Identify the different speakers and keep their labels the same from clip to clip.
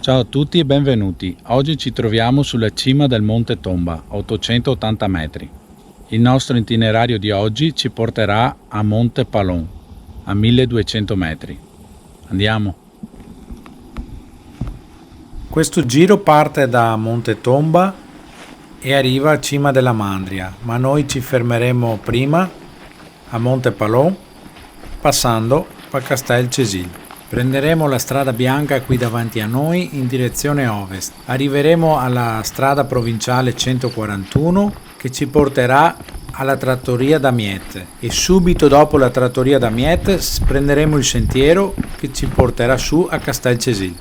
Speaker 1: Ciao a tutti e benvenuti. Oggi ci troviamo sulla cima del Monte Tomba, a 880 metri. Il nostro itinerario di oggi ci porterà a Monte Palon, a 1200 metri. Andiamo.
Speaker 2: Questo giro parte da Monte Tomba e arriva a Cima della Mandria, ma noi ci fermeremo prima a Monte Palon, passando per Castel Cesil. Prenderemo la strada bianca qui davanti a noi in direzione ovest. Arriveremo alla strada provinciale 141 che ci porterà alla trattoria d'Amiette e subito dopo la trattoria d'Amiette prenderemo il sentiero che ci porterà su a Castel Cesil.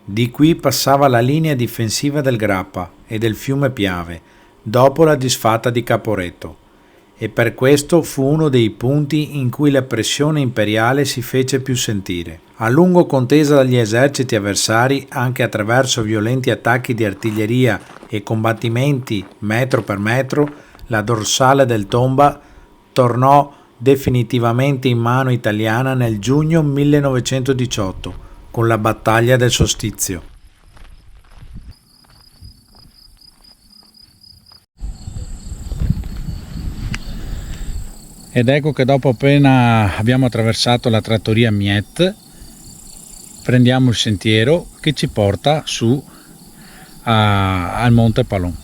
Speaker 2: Di qui passava la linea difensiva del Grappa e del fiume Piave, dopo la disfatta di Caporetto, e per questo fu uno dei punti in cui la pressione imperiale si fece più sentire. A lungo contesa dagli eserciti avversari, anche attraverso violenti attacchi di artiglieria e combattimenti metro per metro, la dorsale del Tomba tornò definitivamente in mano italiana nel giugno 1918, con la battaglia del Solstizio.
Speaker 1: Ed ecco che dopo appena abbiamo attraversato la trattoria Miette, prendiamo il sentiero che ci porta su al Monte Palon.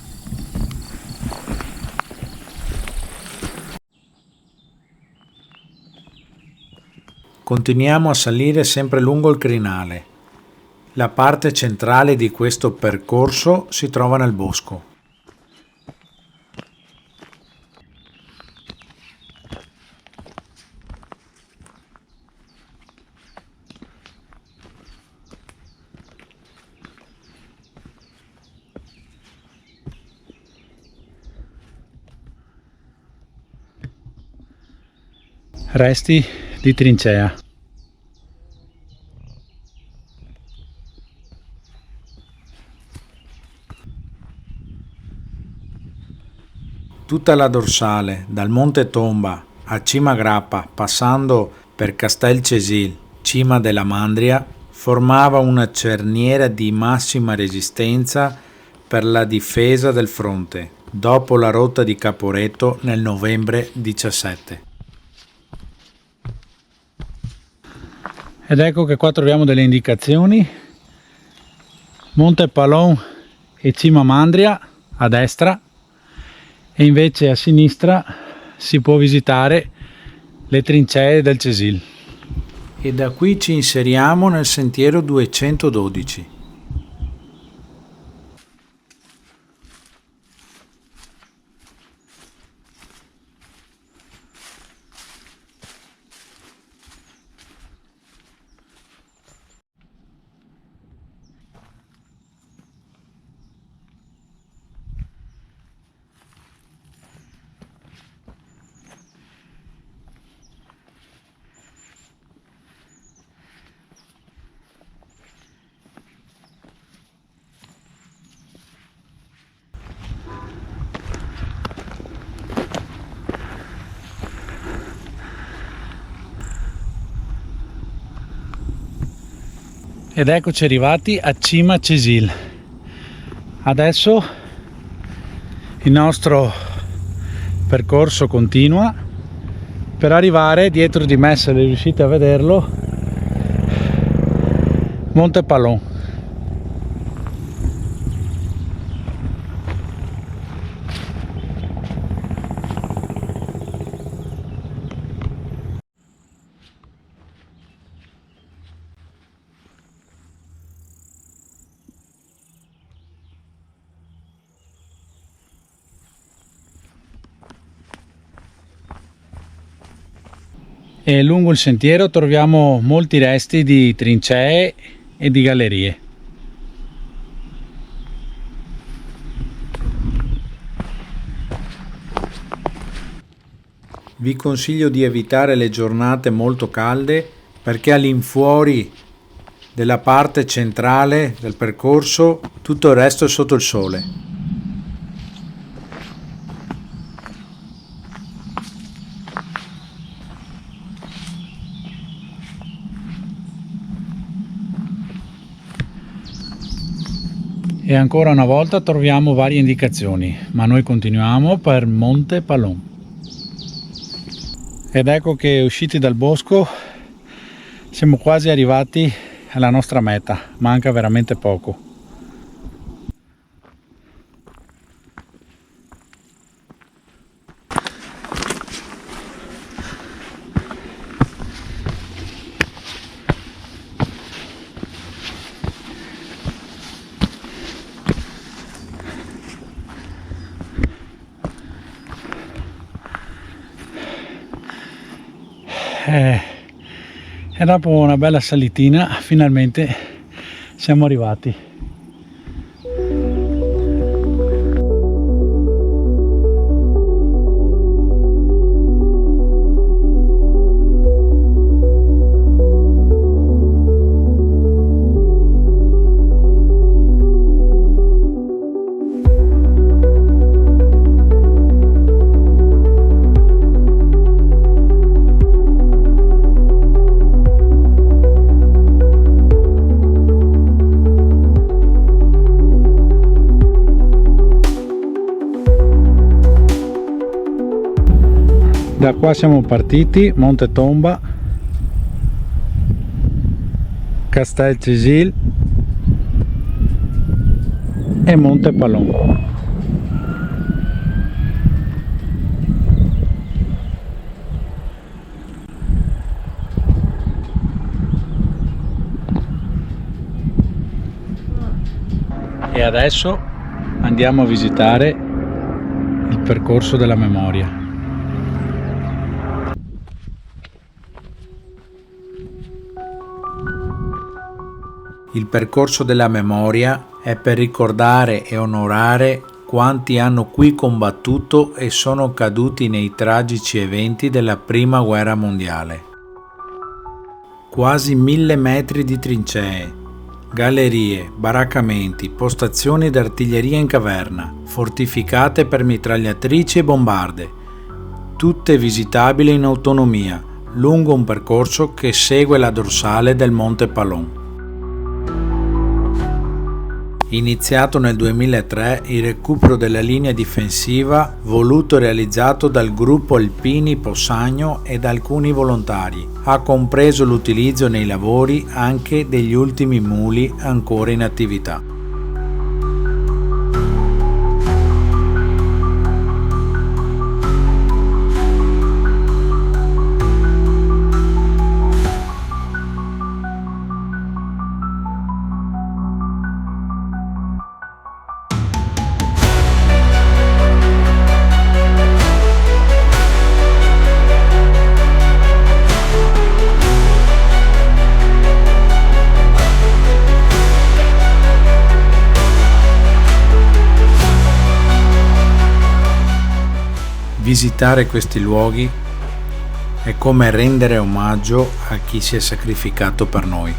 Speaker 2: Continuiamo a salire sempre lungo il crinale. La parte centrale di questo percorso si trova nel bosco.
Speaker 1: Resti di trincea.
Speaker 2: Tutta la dorsale, dal Monte Tomba a Cima Grappa, passando per Castel Cesil, Cima della Mandria, formava una cerniera di massima resistenza per la difesa del fronte, dopo la rotta di Caporetto nel novembre 17.
Speaker 1: Ed ecco che qua troviamo delle indicazioni: Monte Palon e Cima Mandria a destra, e invece a sinistra si può visitare le trincee del Cesil.
Speaker 2: E da qui ci inseriamo nel sentiero 212.
Speaker 1: Ed eccoci arrivati a Cima Cesil. Adesso il nostro percorso continua per arrivare dietro di me, se riuscite a vederlo, Monte Palon. E lungo il sentiero troviamo molti resti di trincee e di gallerie.
Speaker 2: Vi consiglio di evitare le giornate molto calde perché all'infuori della parte centrale del percorso tutto il resto è sotto il sole.
Speaker 1: e ancora una volta troviamo varie indicazioni, ma noi continuiamo per Monte Palon. Ed ecco che usciti dal bosco siamo quasi arrivati alla nostra meta, manca veramente poco. E dopo una bella salitina finalmente siamo arrivati. Da qua siamo partiti, Monte Tomba, Castel Cisil e Monte Palon. E adesso andiamo a visitare il percorso della memoria.
Speaker 2: Il percorso della memoria è per ricordare e onorare quanti hanno qui combattuto e sono caduti nei tragici eventi della Prima Guerra Mondiale. Quasi 1000 metri di trincee, gallerie, baraccamenti, postazioni d'artiglieria in caverna, fortificate per mitragliatrici e bombarde, tutte visitabili in autonomia, lungo un percorso che segue la dorsale del Monte Palon. Iniziato nel 2003, il recupero della linea difensiva voluto e realizzato dal gruppo Alpini Possagno e da alcuni volontari ha compreso l'utilizzo nei lavori anche degli ultimi muli ancora in attività. Visitare questi luoghi è come rendere omaggio a chi si è sacrificato per noi.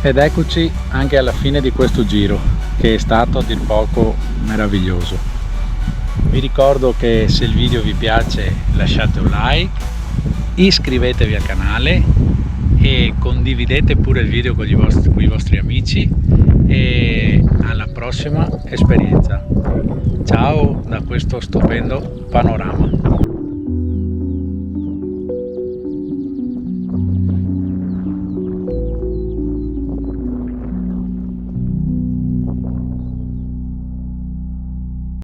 Speaker 1: Ed eccoci anche alla fine di questo giro, che è stato a dir poco meraviglioso. Vi ricordo che se il video vi piace lasciate un like, iscrivetevi al canale e condividete pure il video con i vostri amici, e alla prossima esperienza. Ciao da questo stupendo panorama.